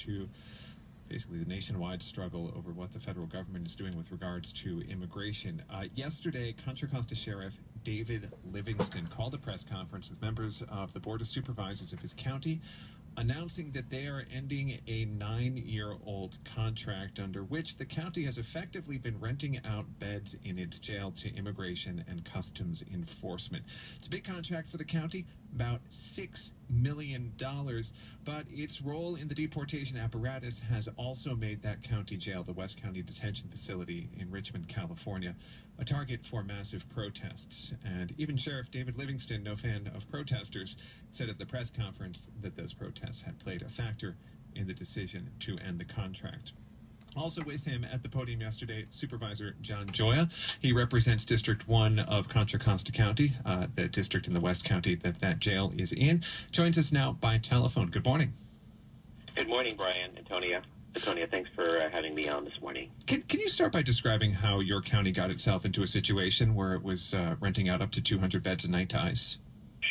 to basically the nationwide struggle over what the federal government is doing with regards to immigration. Yesterday, Contra Costa Sheriff David Livingston called a press conference with members of the Board of Supervisors of his county, announcing that they are ending a 9-year-old contract under which the county has effectively been renting out beds in its jail to immigration and customs enforcement. It's a big contract for the county, about $6 million, but its role in the deportation apparatus has also made that county jail, the West County Detention Facility in Richmond, California, a target for massive protests. And even Sheriff David Livingston, no fan of protesters, said at the press conference that those protests had played a factor in the decision to end the contract. Also with him at the podium yesterday, Supervisor Gioia. He represents District 1 of Contra Costa County, the district in the West County that jail is in. Joins us now by telephone. Good morning. Good morning, Brian. Antonia, thanks for having me on this morning. Can you start by describing how your county got itself into a situation where it was renting out up to 200 beds a night to ICE?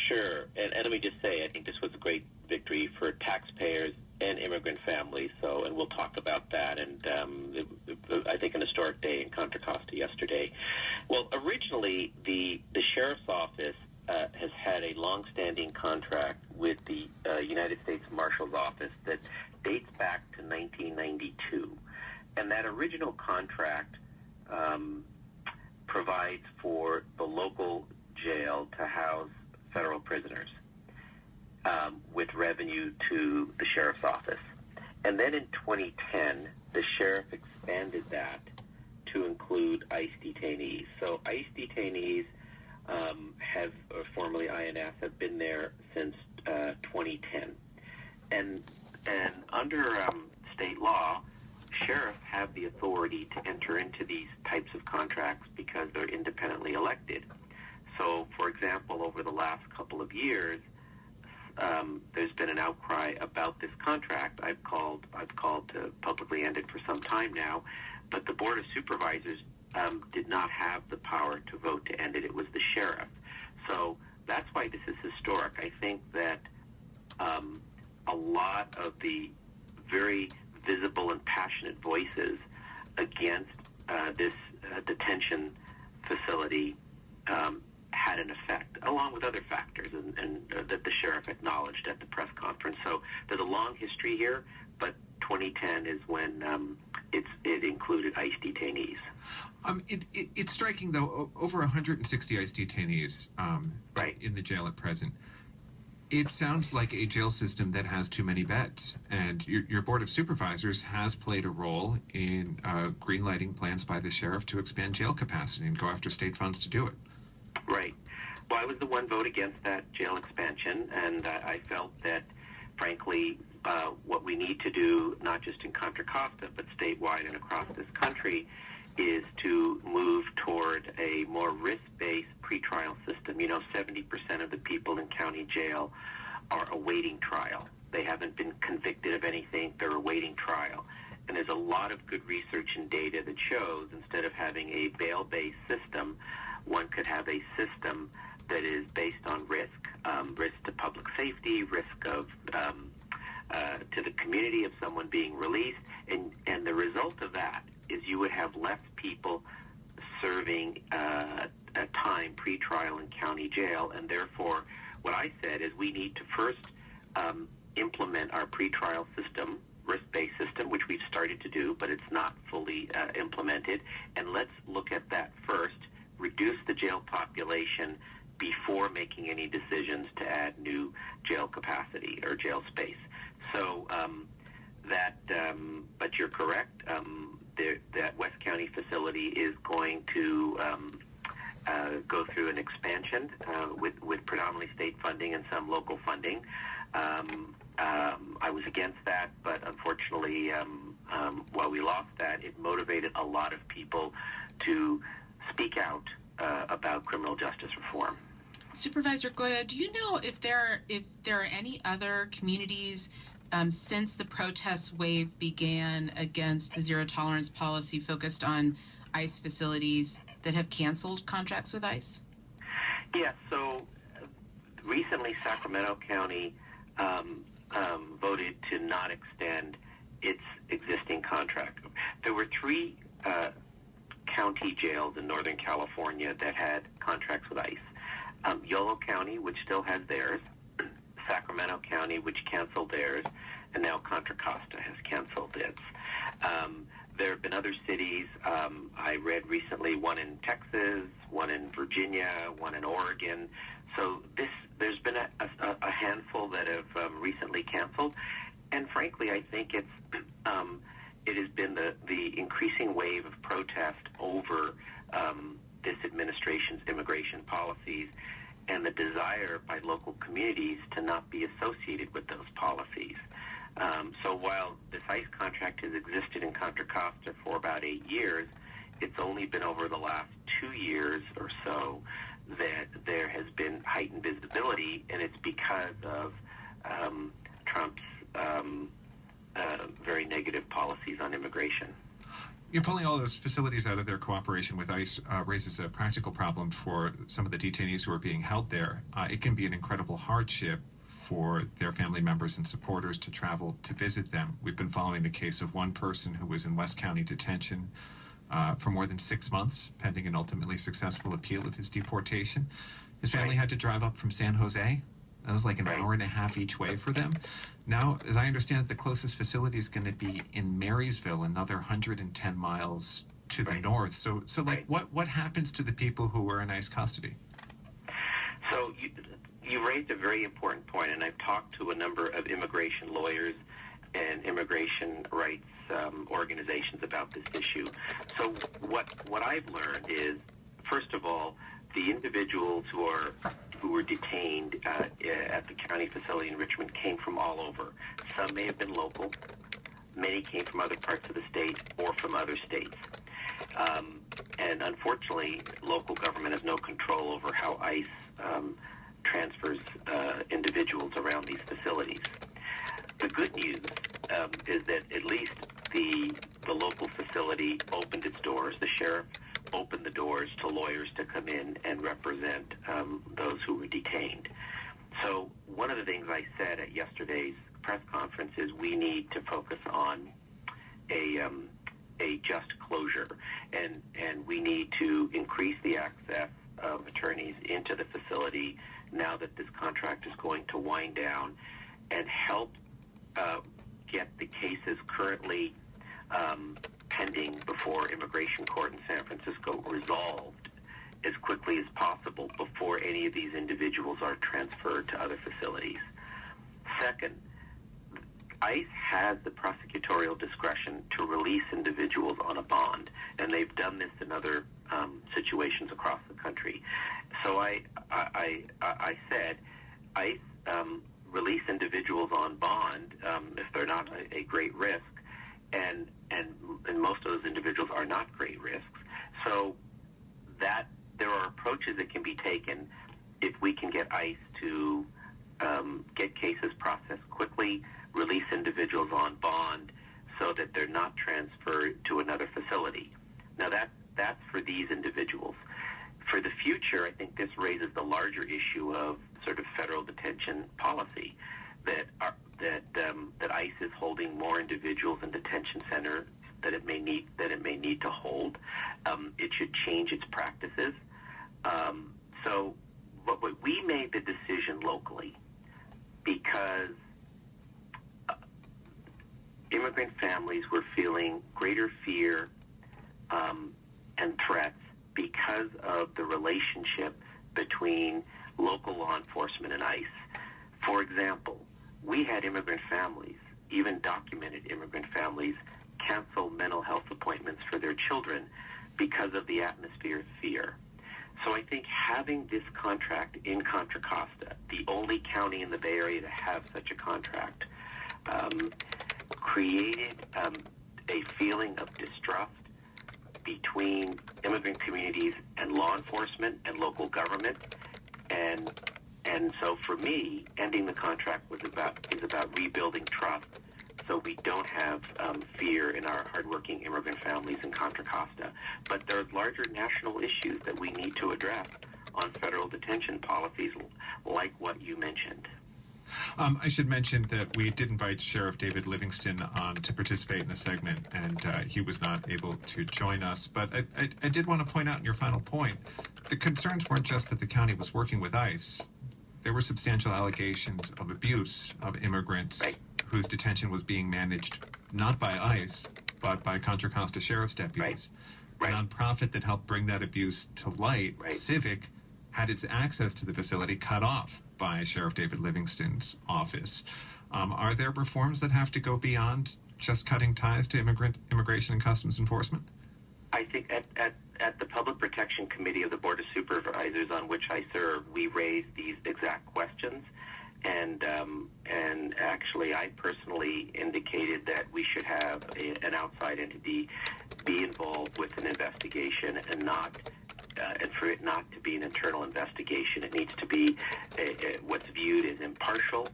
Sure. And let me just say, I think this was a great victory for taxpayers and immigrant families. And we'll talk about that. And I think an historic day in Contra Costa yesterday. Well, originally, the sheriff's office has had a long-standing contract with the United States Marshal's Office that dates back to 1992. And that original contract provides for the local jail to house federal prisoners with revenue to the sheriff's office. And then in 2010, the sheriff expanded that to include ICE detainees. So ICE detainees have, or formerly INS, have been there since 2010. And under state law, sheriffs have the authority to enter into these types of contracts because they're independently elected. So, for example, over the last couple of years, there's been an outcry about this contract. I've called to publicly end it for some time now, but the Board of Supervisors did not have the power to vote to end it. It was the sheriff. So that's why this is historic. I think that a lot of the very visible and passionate voices against this detention facility had an effect, along with other factors, and that the sheriff acknowledged at the press conference. So there's a long history here, but 2010 is when it included ICE detainees. It's striking, though, over 160 ICE detainees right in the jail at present. It sounds like a jail system that has too many beds, and your Board of Supervisors has played a role in greenlighting plans by the sheriff to expand jail capacity and go after state funds to do it. Right. Well, I was the one vote against that jail expansion, and I felt that, frankly, what we need to do, not just in Contra Costa, but statewide and across this country, is to move toward a more risk-based pretrial system. 70% of the people in county jail are awaiting trial. They haven't been convicted of anything. They're awaiting trial. And there's a lot of good research and data that shows instead of having a bail-based system, one could have a system that is based on risk to public safety, risk of to the community of someone being released, and the result of that is you would have less people serving a time pretrial in county jail, and therefore what I said is we need to first implement our pretrial system, risk-based system, which we've started to do, but it's not fully implemented, and let's look at that first, reduce the jail population before making any decisions to add new jail capacity or jail space. So but you're correct, that West County facility is going to go through an expansion with predominantly state funding and some local funding. I was against that, but unfortunately, while we lost that, it motivated a lot of people to speak out about criminal justice reform. Supervisor Gioia, do you know if there are any other communities since the protest wave began against the zero tolerance policy focused on ICE facilities that have canceled contracts with ICE? Yeah, so recently Sacramento County voted to not extend three county jails in Northern California that had contracts with ICE. Yolo County, which still has theirs, Sacramento County, which canceled theirs, and now Contra Costa has canceled its. There have been other cities. I read recently one in Texas, one in Virginia, one in Oregon. So there's been a handful that have recently canceled, and frankly, I think it has been the increasing wave of protest over this administration's immigration policies and the desire by local communities to not be associated with those policies. So while this ICE contract has existed in Contra Costa for about 8 years, it's only been over the last 2 years or so that there has been heightened visibility, and it's because of Trump's very negative policies on immigration. You're pulling all those facilities out of their cooperation with ICE raises a practical problem for some of the detainees who are being held there. It can be an incredible hardship for their family members and supporters to travel to visit them. We've been following the case of one person who was in West County detention for more than 6 months, pending an ultimately successful appeal of his deportation. His family had to drive up from San Jose. That was like an hour and a half each way for them. Now, as I understand it, the closest facility is going to be in Marysville, another 110 miles to the north. So like, what happens to the people who are in ICE custody? So you raised a very important point, and I've talked to a number of immigration lawyers and immigration rights organizations about this issue. So what I've learned is, first of all, the individuals who were detained at the county facility in Richmond came from all over. Some may have been local. Many came from other parts of the state or from other states. And unfortunately, local government has no control over how ICE transfers individuals around these facilities. The good news is that at least the local facility opened its doors. The sheriff opened the doors to lawyers to come in and represent those who were detained. So one of the things I said at yesterday's press conference is we need to focus on a just closure, and we need to increase the access of attorneys into the facility now that this contract is going to wind down, and help get the cases currently pending before immigration court in San Francisco resolved as quickly as possible before any of these individuals are transferred to other facilities. Second, ICE has the prosecutorial discretion to release individuals on a bond, and they've done this in other situations across the country. So I said, ICE release individuals on bond if they're not a great risk, and most of those individuals are not great risks. So that there are approaches that can be taken if we can get ICE to get cases processed quickly, release individuals on bond so that they're not transferred to another facility. Now that's for these individuals. For the future, I think this raises the larger issue of sort of federal detention policy, that ICE is holding more individuals in detention centers that it may need to hold. It should change its practices. So we made the decision locally because immigrant families were feeling greater fear and threats because of the relationship between local law enforcement and ICE. For example, we had immigrant families, even documented immigrant families, cancel mental health appointments for their children because of the atmosphere of fear. So I think having this contract in Contra Costa, the only county in the Bay Area to have such a contract, created a feeling of distrust between immigrant communities and law enforcement and local government, and so for me, ending the contract is about rebuilding trust, so we don't have fear in our hardworking immigrant families in Contra Costa. But there's larger national issues that we need to address on federal detention policies, like what you mentioned. I should mention that we did invite Sheriff David Livingston on to participate in the segment, and he was not able to join us. But I did want to point out in your final point, the concerns weren't just that the county was working with ICE. There were substantial allegations of abuse of immigrants whose detention was being managed not by ICE, but by Contra Costa Sheriff's deputies. The nonprofit that helped bring that abuse to light, Civic, had its access to the facility cut off by Sheriff David Livingston's office. Are there reforms that have to go beyond just cutting ties to immigration and customs enforcement? I think at the Public Protection Committee of the Board of Supervisors, on which I serve, we raised these exact questions, and actually I personally indicated that we should have an outside entity be involved with an investigation and not. And for it not to be an internal investigation, it needs to be what's viewed as impartial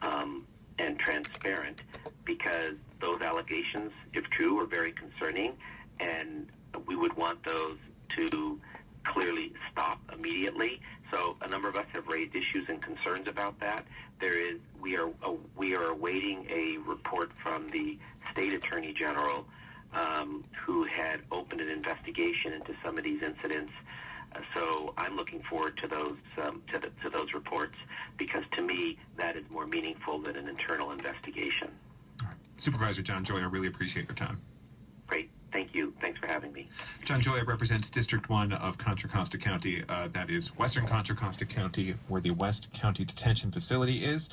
and transparent, because those allegations, if true, are very concerning, and we would want those to clearly stop immediately. So a number of us have raised issues and concerns about that. We are awaiting a report from the State Attorney General, who had opened an investigation into some of these incidents. So I'm looking forward to those to those reports, because to me that is more meaningful than an internal investigation. All right. Supervisor John Gioia, I really appreciate your time. Great. Thank you. Thanks for having me. John Gioia represents District 1 of Contra Costa County. That is Western Contra Costa County, where the West County Detention Facility is.